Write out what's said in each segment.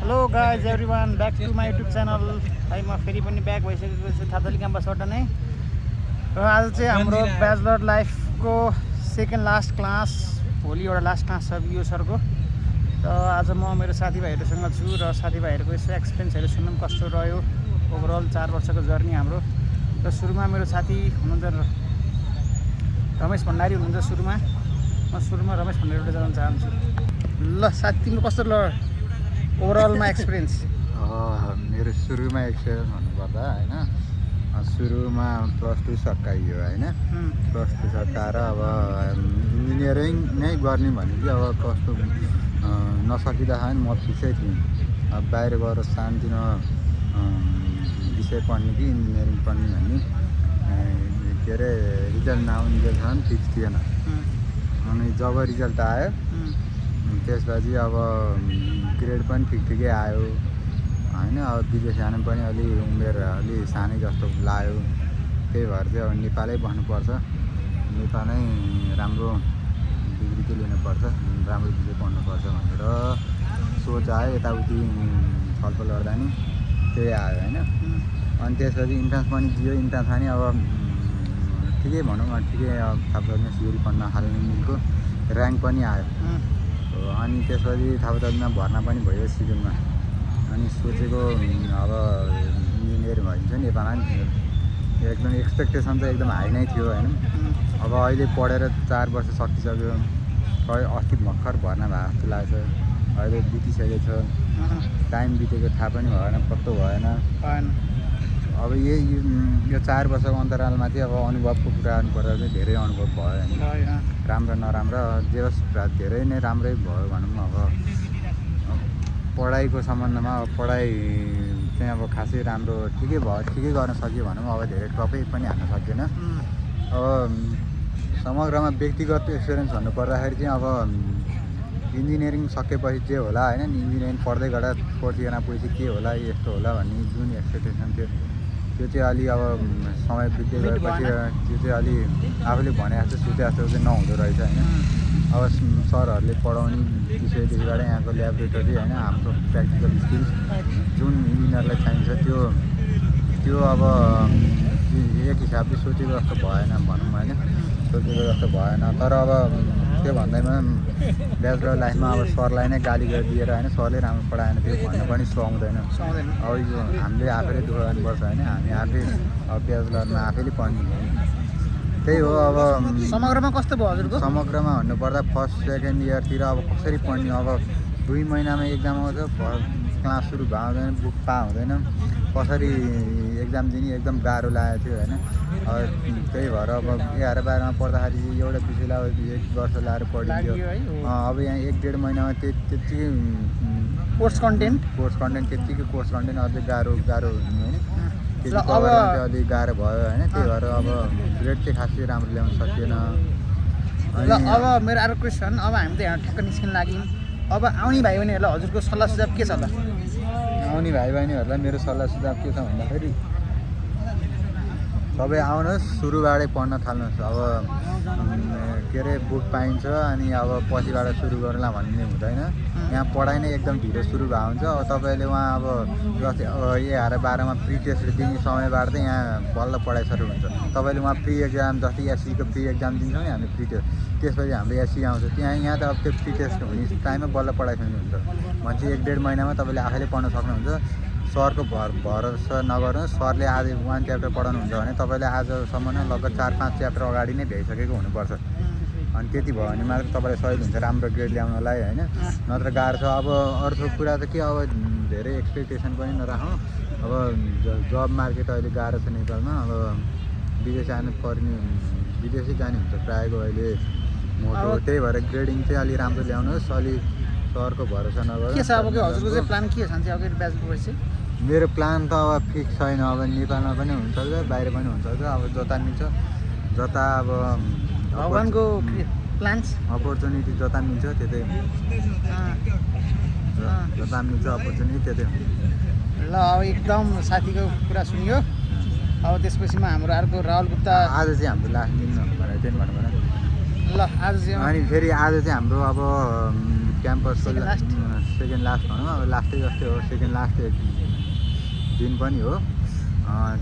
hello guys everyone back to my YouTube channel है म फेरि पनि ब्याक भइसकेको छु थातली क्याम्पसबाट नै र आज चाहिँ हाम्रो ब्याचलर लाइफको सेकेन्ड लास्ट क्लास भोलि एउटा लास्ट क्लास छ बियो सरको र आज म मेरो साथीभाइहरूसँग छु र साथीभाइहरूको यसो एक्सपिरियन्सहरू सुन्नु कस्तो रह्यो ओभरअल 4 वर्षको जर्नी हाम्रो र सुरुमा मेरो साथी हुनुहुन्छ रमेश भण्डारी हुनुहुन्छ सुरुमा म रमेश भण्डारीबाट जान चाहन्छु ल साथी तिम्रो कस्तो ल ओभरअलमा एक्सपिरियन्स मेरो सुरुमा एक्सपिरियन्स भन्नुपर्दा होइन सुरुमा +2 सकाइयो होइन +2 सकाएर अब इन्जिनियरिङ नै गर्ने भने कि अब कस्तो नसकिँदाखेरि म फिक्सै थिएँ अब बाहिर गएर सानोतिनो विषय पढ्ने कि इन्जिनियरिङ पढ्ने भन्ने के अरे रिजल्ट नआउनेसम्म फिक्स थिएन अनि जब रिजल्ट आयो त्यसपछि अब ग्रेड पनि ठिकै आयो होइन अब विदेश जानु पनि अलि उमेर अलि सानै जस्तो लाग्यो त्यही भएर चाहिँ अब नेपालै बस्नुपर्छ नेपालै राम्रो डिग्री चाहिँ लिनुपर्छ राम्रो विषय पढ्नुपर्छ भनेर सोच आयो यताउति छलफल गर्दा नि त्यही आयो होइन अनि त्यसपछि इन्ट्रान्स पनि दियो इन्ट्रान्स पनि अब ठिकै भनौँ न ठिकै अब थापामा सिउरी पढ्न थाल्ने मिलको ऱ्याङ्क पनि आयो अनि त्यसपछि थापामा भर्ना पनि भयो सिजनमा अनि सोचेको अब इन्जिनियर भइन्छ नेपालमा एकदम एक्सपेक्टेसन चाहिँ एकदम हाई नै थियो होइन अब अहिले पढेर 4 वर्ष सकिसक्यो अस्ति भर्खर भर्ना भएको जस्तो लाग्छ अहिले बितिसकेको छ टाइम बितेको थाहा पनि भएन पत्तो भएन अब यो 4 वर्षको अन्तरालमा चाहिँ अब अनुभवको कुरा गर्नुपर्दा चाहिँ धेरै अनुभव भयो होइन राम्रो नराम्रो जे होस् धेरै नै राम्रै भयो भनौँ अब पढाइको सम्बन्धमा अब पढाइ चाहिँ अब खासै राम्रो ठिकै भयो ठिकै गर्न सक्यो भनौँ अब धेरै टपै पनि हाल्न सकिएन अब समग्रमा व्यक्तिगत एक्सपिरियन्स भन्नुपर्दाखेरि चाहिँ अब इन्जिनियरिङ सकेपछि चाहिँ होला होइन इन्जिनियरिङ पढ्दै गर्दा पछि के होला यस्तो होला भन्ने जुन एक्सपेक्टेसन थियो त्यो चाहिँ अलि अब समय बित्दै गएपछि त्यो चाहिँ अलि आफूले भने जस्तो सोचे जस्तो चाहिँ नहुँदो रहेछ होइन अब सरहरूले पढाउने विषयदेखिबाट यहाँको ल्याबोरेटरी होइन हाम्रो प्र्याक्टिकल स्किल्स जुन इन्जिनियरलाई चाहिन्छ त्यो अब एक हिसाबले सोचेको जस्तो भएन भनौँ होइन सोचेको जस्तो भएन तर अब त्यो भन्दैमा ब्याचलर लाइफमा अब सरलाई नै गाली गरिदिएर होइन सरले राम्रो पढाएन त्यो भन्न पनि सुहाउँदैन अब यो हामीले आफैले दुःख गर्नुपर्छ होइन हामी आफै अब ब्याचलरमा आफैले पढ्ने त्यही हो अब समग्रमा कस्तो भयो हजुरको समग्रमा भन्नुपर्दा फर्स्ट सेकेन्ड इयरतिर अब कसरी पढ्ने अब 2 महिनामा एक्जाम आउँछ क्लास सुरु भएको हुँदैन बुक हुँदैन कसरी एक्जाम दिने एकदम गाह्रो लागेको थियो होइन त्यही भएर अब 11-12मा पढ्दाखेरि एउटा विषयलाई 1 वर्ष लाएर पढिदियो अब यहाँ 1-1.5 महिनामा त्यत्तिकै कोर्स कन्टेन्ट त्यत्तिकै कोर्स कन्टेन्ट अझै गाह्रो हुने होइन अब अलिक गाह्रो भयो होइन त्यही भएर अब ग्रेड चाहिँ खासै राम्रो ल्याउन सकिएन ल अब मेरो अर्को क्वेसन अब हामी त यहाँ ठ्याक्क निस्किन लाग्यौँ अब आउने भाइ बहिनीहरूलाई हजुरको सल्लाह सुझाव के छ त आउने भाइ बहिनीहरूलाई मेरो सल्लाह सुझाव के छ भन्दाखेरि सबै आउनुहोस् सुरुबाटै पढ्न थाल्नुहोस् अब के अरे बुक पाइन्छ अनि अब पछिबाट सुरु गर्ला भन्ने हुँदैन यहाँ पढाइ नै एकदम ढिलो सुरु भएको हुन्छ अब तपाईँले उहाँ अब जस्तै 11-12मा प्री टेस्ट दिने समयबाट चाहिँ यहाँ बल्ल पढाइ सुरु हुन्छ तपाईँले उहाँ प्री एक्जाम जस्तै एससीको प्री एक्जाम दिन्छौँ नि हामीले प्री टेस्ट त्यसपछि हाम्रो एससी आउँछ यहाँ त अब त्यो प्री टेस्ट हुने टाइममा बल्ल पढाइ सुरु हुन्छ भनेपछि 1-1.5 महिनामा तपाईँले आफैले पढ्न सक्नुहुन्छ सरको भरोसा नगर्नुहोस् सरले आज 1 च्याप्टर पढाउनुहुन्छ भने तपाईँले आजसम्म नै लगभग 4-5 च्याप्टर अगाडि नै भ्याइसकेको हुनुपर्छ अनि त्यति भयो भने मात्र तपाईँलाई सजिलो हुन्छ राम्रो ग्रेड ल्याउनलाई होइन नत्र गाह्रो छ अब अर्को कुरा त के अब धेरै एक्सपेक्टेसन पनि नराखौँ अब जब मार्केट अहिले गाह्रो छ नेपालमा अब विदेश विदेशै जाने हुन्छ प्रायःको अहिले मोटो त्यही भएर ग्रेडिङ चाहिँ अलि राम्रो ल्याउनुहोस् अलि सरको भरोसा नगर्नु के छ अब हजुरको चाहिँ प्लान के छ अब ब्याचलर मेरो प्लान त अब फिक्स छैन अब नेपालमा पनि हुनसक्छ बाहिर पनि हुनसक्छ अब जता मिल्छ जता अब भगवानको प्लान्स अपर्च्युनिटी जता मिल्छ त्यतै जता मिल्छ अपर्च्युनिटी त्यतै ल अब एकदम साथीको कुरा सुनियो अब त्यसपछिमा हाम्रो अर्को राहुल गुप्ता आज चाहिँ हाम्रो लास्ट दिन भनेर त्यही भनौँ ल आज चाहिँ अनि फेरि आज चाहिँ हाम्रो अब क्याम्पसको सेकेन्ड लास्ट भनौँ अब लास्टै जस्तै हो सेकेन्ड लास्ट दिन पनि हो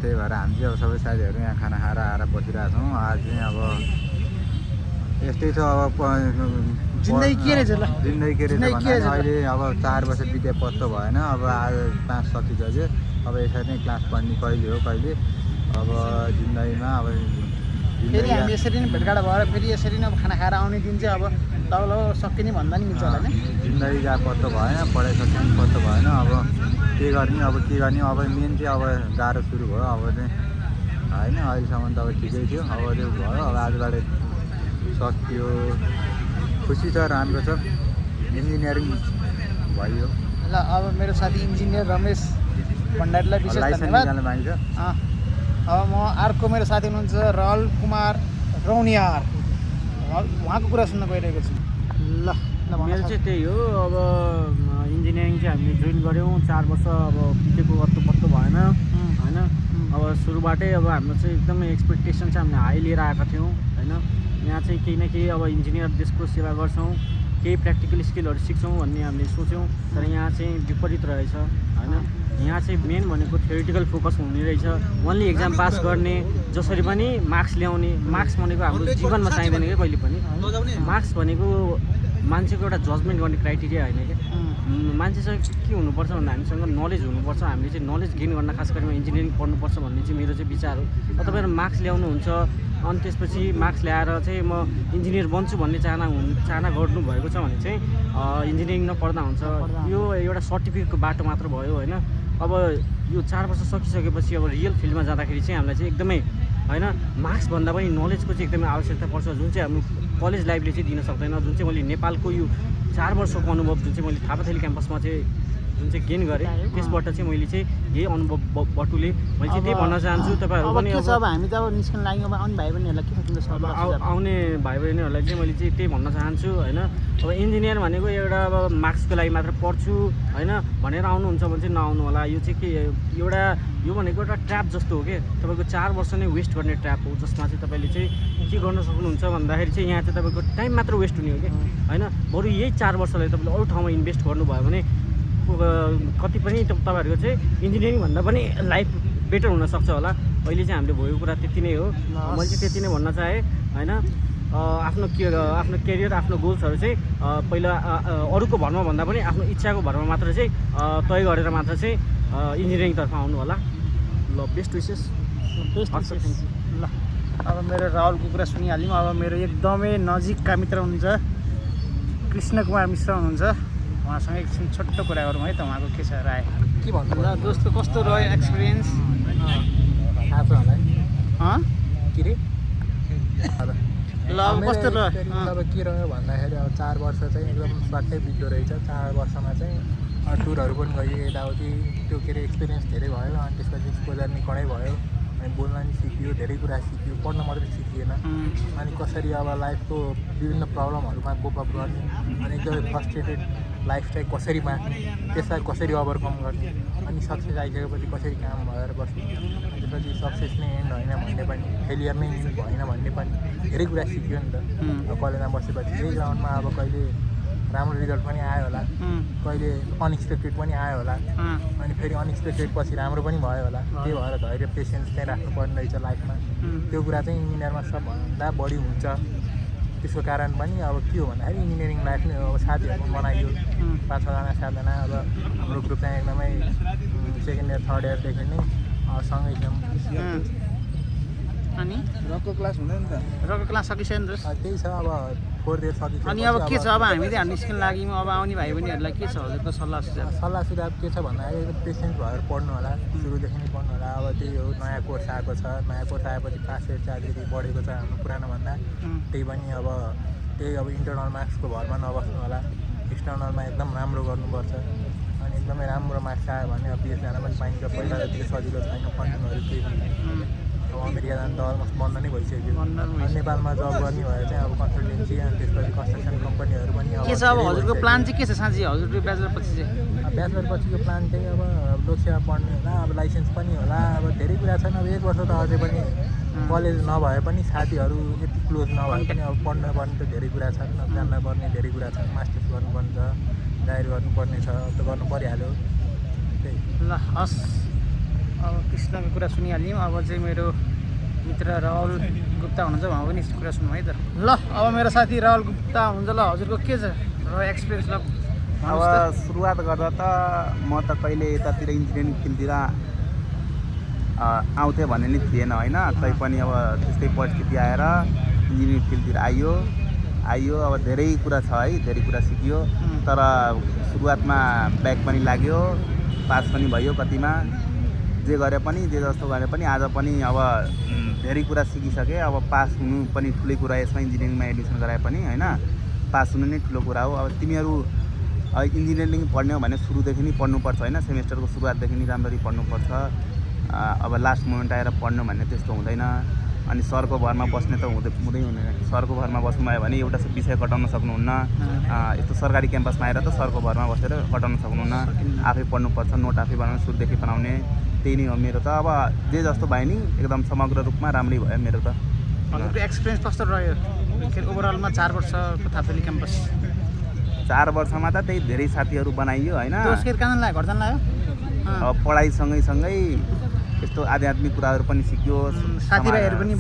त्यही भएर हामी चाहिँ अब सबै साथीहरू यहाँ खाना खाएर आएर बसिरहेको छौँ आज चाहिँ अब यस्तै छ अब जिन्दगी के रहेछ ल जिन्दगी के रहेछ भन्दा अहिले अब 4 वर्ष बित्या पत्तो भएन अब आज 5 सकिसक्यो अब यसरी नै क्लास पढ्ने कहिले हो कहिले अब जिन्दगीमा अब फेरि हामी यसरी नै भेटघाट भएर फेरि यसरी नै अब खाना खाएर आउने दिन चाहिँ अब लगभग सकिने भन्दा नि मिल्छ होला नि जिन्दगी जहाँ पत्तो भएन पढाइ सक्ने पत्तो भएन अब के गर्ने अब मेन चाहिँ अब गाह्रो सुरु भयो अब चाहिँ होइन अहिलेसम्म त अब ठिकै थियो अब त्यो भयो अब आजबाट सकियो खुसी छ राम्रो छ इन्जिनियरिङ भयो ल अब मेरो साथी इन्जिनियर रमेश भण्डारीलाई विशेष धन्यवाद अब म अर्को मेरो साथी हुनुहुन्छ रहल कुमार रौनियार उहाँको कुरा सुन्न गइरहेको छु ल मेरो चाहिँ त्यही हो अब इन्जिनियरिङ चाहिँ हामीले जोइन गऱ्यौँ 4 वर्ष अब बितेको पत्तो भएन होइन अब सुरुबाटै अब हाम्रो चाहिँ एकदमै एक्सपेक्टेसन चाहिँ हामीले हाई लिएर आएका थियौँ होइन यहाँ चाहिँ केही न केही अब इन्जिनियर देशको सेवा गर्छौँ केही प्र्याक्टिकल स्किलहरू सिक्छौँ भन्ने हामीले सोच्यौँ तर यहाँ चाहिँ विपरीत रहेछ होइन यहाँ चाहिँ मेन भनेको थ्योरिटिकल फोकस हुने रहेछ ओन्ली एक्जाम पास गर्ने जसरी पनि मार्क्स ल्याउने मार्क्स भनेको हाम्रो जीवनमा चाहिँदैन क्या कहिले पनि मार्क्स भनेको मान्छेको एउटा जजमेन्ट गर्ने क्राइटेरिया होइन क्या मान्छेसँग के हुनुपर्छ भन्दा हामीसँग नलेज हुनुपर्छ हामीले चाहिँ नलेज गेन गर्न खास गरी इन्जिनियरिङ पढ्नुपर्छ भन्ने चाहिँ मेरो चाहिँ विचार हो तपाईँहरू मार्क्स ल्याउनुहुन्छ अनि त्यसपछि मार्क्स ल्याएर चाहिँ म इन्जिनियर बन्छु भन्ने चाहना गर्नुभएको छ भने चाहिँ इन्जिनियरिङ नपढ्दा हुन्छ यो एउटा सर्टिफिकेटको बाटो मात्र भयो होइन अब यो 4 वर्ष सकिसकेपछि अब रियल फिल्डमा जाँदाखेरि चाहिँ हामीलाई चाहिँ एकदमै होइन मार्क्स भन्दा पनि नलेजको चाहिँ एकदमै आवश्यकता पर्छ जुन चाहिँ हाम्रो कलेज लाइफले चाहिँ दिन सक्दैन जुन चाहिँ मैले नेपालको यो 4 वर्षको अनुभव जुन चाहिँ मैले थापाथली क्याम्पसमा चाहिँ जुन चाहिँ गेन गरेँ त्यसबाट चाहिँ मैले चाहिँ यही अनुभव बटुले मैले चाहिँ त्यही भन्न चाहन्छु तपाईँहरू पनि अब हामी त अब निस्कन लाग्यौँ अब आउने भाइ बहिनीहरूलाई के सोच्नु आउने भाइ बहिनीहरूलाई चाहिँ मैले चाहिँ त्यही भन्न चाहन्छु होइन अब इन्जिनियर भनेको एउटा अब मार्क्सको लागि मात्र पढ्छु होइन भनेर आउनुहुन्छ भने चाहिँ नआउनु होला यो चाहिँ के एउटा यो भनेको एउटा ट्र्याप जस्तो हो कि तपाईँको 4 वर्ष नै वेस्ट गर्ने ट्र्याप हो जसमा चाहिँ तपाईँले चाहिँ के गर्न सक्नुहुन्छ भन्दाखेरि चाहिँ यहाँ चाहिँ तपाईँको टाइम मात्र वेस्ट हुने हो कि होइन बरु यही 4 वर्षलाई तपाईँले अरू ठाउँमा इन्भेस्ट गर्नुभयो भने कति पनि तपाईँहरूको चाहिँ इन्जिनियरिङ भन्दा पनि लाइफ बेटर हुनसक्छ होला अहिले चाहिँ हामीले भएको कुरा त्यति नै हो मैले चाहिँ त्यति नै भन्न चाहेँ होइन आफ्नो केरियर आफ्नो गोल्सहरू चाहिँ पहिला अरूको भरमा भन्दा पनि आफ्नो इच्छाको भरमा मात्र चाहिँ तय गरेर मात्र चाहिँ इन्जिनियरिङतर्फ आउनु होला ल बेस्ट विसेस ल अब मेरो राहुलको कुरा सुनिहाल्यौँ अब मेरो एकदमै नजिकका मित्र हुनुहुन्छ कृष्ण कुमार मिश्र हुनुहुन्छ उहाँसँग एकछिन छोटो कुरा गरौँ है त उहाँको के छ राय के भन्नु ल दोस्तो कस्तो रह्यो एक्सपिरियन्स थाहा छ होला के रे ल अब कस्तो रह्यो अब के रह्यो भन्दाखेरि अब 4 वर्ष चाहिँ एकदम स्वाटै बित्दो रहेछ 4 वर्षमा चाहिँ टुरहरू पनि गयो यताउति त्यो के अरे एक्सपिरियन्स धेरै भयो अनि त्यसपछि एक्सपोजर नि कडै भयो अनि बोल्न नि सिकियो धेरै कुरा सिकियो पढ्न मात्रै सिकिएन अनि कसरी अब लाइफको विभिन्न प्रब्लमहरूमा कोप अप गर्ने अनि एकदमै फ्रस्ट्रेटेड लाइफ चाहिँ कसरी बाँच्ने त्यसलाई कसरी ओभरकम गर्ने अनि सक्सेस आइसकेपछि कसरी काम भएर बस्ने अनि त्यसपछि सक्सेस नै एन्ड होइन भन्ने पनि फेलियर नै एन्ड भएन भन्ने पनि धेरै कुरा सिक्यो नि त अब कलेजमा बसेपछि यही ग्राउन्डमा अब कहिले राम्रो रिजल्ट पनि आयो होला कहिले अनएक्सपेक्टेड पनि आयो होला अनि फेरि अनएक्सपेक्टेड पछि राम्रो पनि भयो होला त्यही भएर धैर्य पेसेन्स चाहिँ राख्नुपर्ने रहेछ लाइफमा त्यो कुरा चाहिँ इन्जिनियरमा सबभन्दा बढी हुन्छ त्यसको कारण पनि अब के हो भन्दाखेरि इन्जिनियरिङ लाइफ नै हो अब साथीहरू बनाइयो 5-6जना 7जना अब हाम्रो ग्रुप चाहिँ एकदमै सेकेन्ड इयर थर्ड इयरदेखि नै सँगै छौँ अनि रकको क्लास हुँदैन नि त रकको क्लास सकिसक्यो नि त त्यही छ अब 4 इयर सकिसक्यो अनि अब के छ अब हामी चाहिँ निस्कन लाग्यौँ अब आउने भाइ बहिनीहरूलाई के छ हजुरको सल्लाह सुझाव के छ भन्दाखेरि पेसेन्स भएर पढ्नु होला सुरुदेखि नै पढ्नु होला अब त्यही हो नयाँ कोर्स आएको छ नयाँ कोर्स आएपछि क्लास रेट चाहिँ अलिकति बढेको छ हाम्रो पुरानो भन्दा त्यही पनि अब त्यही अब इन्टरनल मार्क्सको भरमा नबस्नु होला एक्सटर्नलमा एकदम राम्रो गर्नुपर्छ अनि एकदमै राम्रो मार्क्स आयो भने अब बिएसजना पनि पाइन्छ पहिला जतिको सजिलो छैन फन्डिङहरू केही पनि अब अमेरिका जानु त अलमोस्ट बन्द नै भइसक्यो नेपालमा जब गर्ने भए चाहिँ अब कन्सल्टेन्सी अनि त्यसपछि कन्स्ट्रक्सन कम्पनीहरू पनि के छ अब हजुरको प्लान चाहिँ के छ साँच्ची हजुरको ब्याचलर पछि चाहिँ ब्याचलर पछिको प्लान चाहिँ अब लोकसेवा पढ्ने होला अब लाइसेन्स पनि होला अब धेरै कुरा छन् अब 1 वर्ष त अझै पनि कलेज नभए पनि साथीहरू यति क्लोज नभए पनि अब पढ्नुपर्ने त धेरै कुरा छन् अब जान्नुपर्ने धेरै कुरा छन् मास्टर्स गर्नुपर्ने छ जाहेर गर्नुपर्ने छ त गर्नु परिहाल्यो त्यही ल हस् अब कृष्णको कुरा सुनिहाल्यौँ अब चाहिँ मेरो मित्र राहुल गुप्ता हुनुहुन्छ उहाँ पनि कुरा सुनौँ है त ल अब मेरो साथी राहुल गुप्ता हुनुहुन्छ ल हजुरको के छ एक्सपिरियन्स ल अब सुरुवात गर्दा त म त कहिले यतातिर इन्जिनियरिङ फिल्डतिर आउँथेँ भन्ने नि थिएन होइन तैपनि अब त्यस्तै परिस्थिति आएर इन्जिनियरिङ फिल्डतिर आइयो अब धेरै कुरा छ है धेरै कुरा सिकियो तर सुरुवातमा ब्याक पनि लाग्यो पास पनि भयो कतिमा जे गरे पनि जे जस्तो गरे पनि आज पनि अब धेरै कुरा सिकिसकेँ अब पास हुनु पनि ठुलै कुरा यसमा इन्जिनियरिङमा एडमिसन गराए पनि होइन पास हुनु नै ठुलो कुरा हो अब तिमीहरू इन्जिनियरिङ पढ्ने हो भने सुरुदेखि नै पढ्नुपर्छ होइन सेमेस्टरको सुरुवातदेखि नै राम्ररी पढ्नुपर्छ अब लास्ट मोमेन्ट आएर पढ्नु भन्ने त्यस्तो हुँदैन अनि सरको भरमा बस्ने त हुँदै हुँदैन सरको भरमा बस्नुभयो भने एउटा विषय कटाउन सक्नुहुन्न यस्तो सरकारी क्याम्पसमा आएर त सरको भरमा बसेर कटाउन सक्नुहुन्न आफै पढ्नुपर्छ नोट आफै बनाउने सुरुदेखि बनाउने त्यही नै हो मेरो त अब जे जस्तो भयो नि एकदम समग्र रूपमा राम्रै भयो मेरो त हजुरको एक्सपिरियन्स कस्तो रह्यो ओभरअलमा 4 वर्षको थापली क्याम्पस 4 वर्षमा त त्यही धेरै साथीहरू बनाइयो होइन कहाँ लाग्यो घर जान लाग्यो अब पढाइ सँगै यस्तो आध्यात्मिक कुराहरू पनि सिक्यो साथीभाइहरू पनि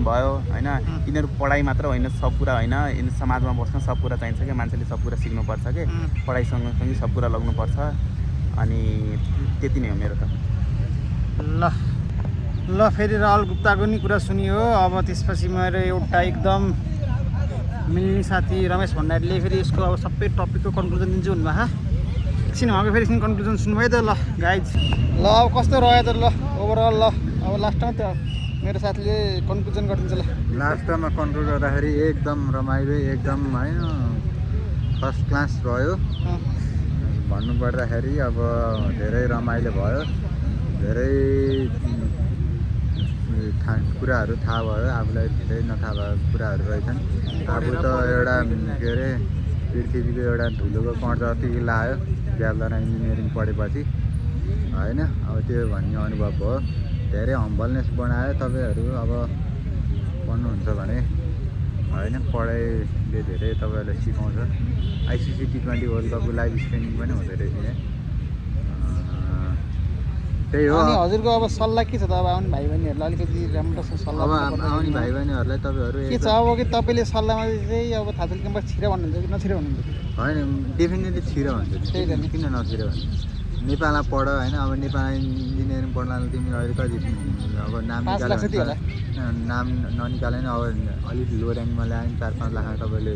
भयो होइन यिनीहरू पढाइ मात्र होइन सब कुरा होइन समाजमा बस्न सब कुरा चाहिन्छ कि मान्छेले सब कुरा सिक्नुपर्छ कि पढाइ सँगसँगै सब कुरा लाग्नुपर्छ अनि त्यति नै हो मेरो त ल फेरि राहुल गुप्ताको नि कुरा सुनियो अब त्यसपछि मेरो एउटा एकदम मिल्ने साथी रमेश भण्डारीले फेरि यसको अब सबै टपिकको कन्क्लुजन दिन्छु भन्नुभयो एकछिन उहाँको फेरि एकछिन कन्क्लुजन सुन्नुभयो त ल गाइज ल अब कस्तो रह्यो त ल ओभरअल ल अब लास्टमा त मेरो साथीले कन्क्लुजन गरिदिन्छ ल लास्टमा कन्क्लुड गर्दाखेरि एकदम रमाइलो एकदम होइन फर्स्ट क्लास रह्यो भन्नुपर्दाखेरि अब धेरै रमाइलो भयो धेरै कुराहरू थाहा भयो आफूलाई धेरै नथाहा भएको कुराहरू रहेछन् आफू त एउटा के अरे पृथ्वीको एउटा धुलोको कण जति लाग्यो ब्याचलर इन्जिनियरिङ पढेपछि होइन अब त्यो भन्ने अनुभव भयो धेरै हम्बलनेस बनायो तपाईँहरू अब पढ्नुहुन्छ भने होइन पढाइले धेरै तपाईँहरूलाई सिकाउँछ आइसिसी T20 वर्ल्ड कपको लाइभ स्ट्रिमिङ पनि हुँदो रहेछ यहाँ त्यही हो अनि हजुरको अब सल्लाह के छ त अब आउने भाइ बहिनीहरूलाई अलिकति राम्रोसँग सल्लाह अब आउने भाइ बहिनीहरूलाई तपाईँहरू के छ अब कि तपाईँले सल्लाहमा चाहिँ अब थापली क्याम्पस छिर भन्नुहुन्छ कि नछिर भन्नुहुन्छ होइन डेफिनेटली छिर भन्छु त्यही त नि किन नछिर भन्छु नेपालमा पढ होइन अब नेपालमा इन्जिनियरिङ पढ्नलाई तिमी अहिले कति अब नाम नाम ननिकाले नि अब अलिक लो ऱ्याङ्कमा ल्यायो भने 4-5 लाख तपाईँले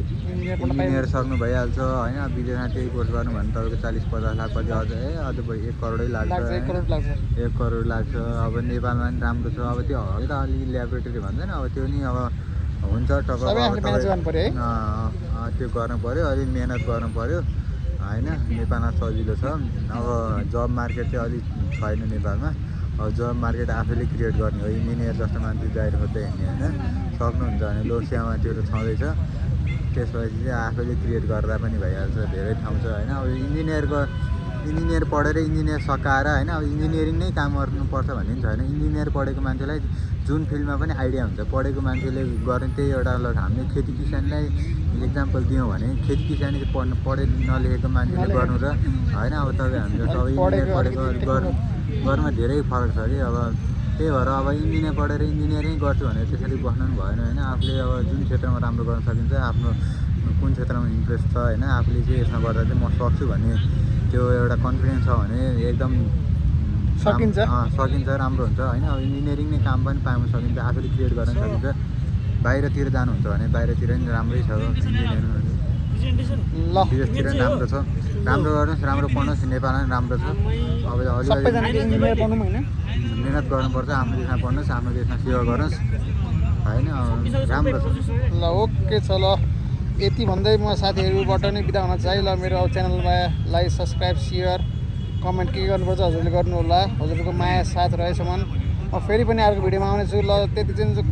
इन्जिनियर सक्नु भइहाल्छ होइन विदेशमा त्यही कोर्स गर्नु भने तपाईँको 40-50 लाख पछि अझ अझ 1 करोडै लाग्छ 1 करोड लाग्छ अब नेपालमा पनि राम्रो छ अब त्यो हल्का अलिक ल्याबोरेटरी भन्छ नि अब त्यो नि अब हुन्छ त्यो गर्नु पऱ्यो अलिक मिहिनेत गर्नु पऱ्यो होइन नेपालमा सजिलो छ अब जब मार्केट चाहिँ अलिक छैन नेपालमा अब जब मार्केट आफैले क्रिएट गर्ने हो इन्जिनियर जस्तो मान्छे जाहिर खोज्दै हिँड्ने होइन सक्नुहुन्छ भने लोसियामा त्यो त छँदैछ त्यसपछि चाहिँ आफैले क्रिएट गर्दा पनि भइहाल्छ धेरै ठाउँ छ होइन अब इन्जिनियर पढेर इन्जिनियर सकाएर होइन अब इन्जिनियरिङ नै काम गर्नुपर्छ भन्ने पनि छैन इन्जिनियर पढेको मान्छेलाई जुन फिल्डमा पनि आइडिया हुन्छ पढेको मान्छेले गर्ने त्यही एउटा हामीले खेती किसानलाई इक्जाम्पल दियौँ भने खेती किसानी चाहिँ पढे नलेखेको मान्छेले गर्नु र होइन अब तपाईँ हामीले सबै इन्जिनियर पढेको गर्नुमा धेरै फरक छ कि अब त्यही भएर अब इन्जिनियर पढेर इन्जिनियरिङ गर्छु भने त्यसरी बस्नु पनि भएन होइन आफूले अब जुन क्षेत्रमा राम्रो गर्न सकिन्छ आफ्नो कुन क्षेत्रमा इन्ट्रेस्ट छ होइन आफूले चाहिँ यसमा गर्दा चाहिँ म सक्छु भन्ने त्यो एउटा कन्फिडेन्स छ भने एकदम सकिन्छ राम्रो हुन्छ होइन अब इन्जिनियरिङ नै काम पनि पाउन सकिन्छ आफूले क्रिएट गर्न सकिन्छ बाहिरतिर जानुहुन्छ भने बाहिरतिर नि राम्रै छ इन्जिनियरिङ विदेशतिर पनि राम्रो छ राम्रो गर्नुहोस् राम्रो पढ्नुहोस् नेपालमा पनि राम्रो छ अब अलिकति मिहिनेत गर्नुपर्छ आफ्नो देशमा पढ्नुहोस् आफ्नो देशमा सेवा गर्नुहोस् होइन राम्रो छ ल ओके छ ल यति भन्दै म साथीहरूबाट नै बिदा हुन चाहे ल मेरो च्यानलमा लाइक सब्सक्राइब सेयर कमेन्ट के गर्नुपर्छ हजुरले गर्नु होला हजुरको माया साथ रहेसम्म म फेरि पनि अर्को भिडियोमा आउनेछु ल त्यति चाहिँ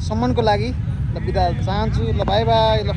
सम्मानको लागि ल बिदा चाहन्छु ल बाई बाई ल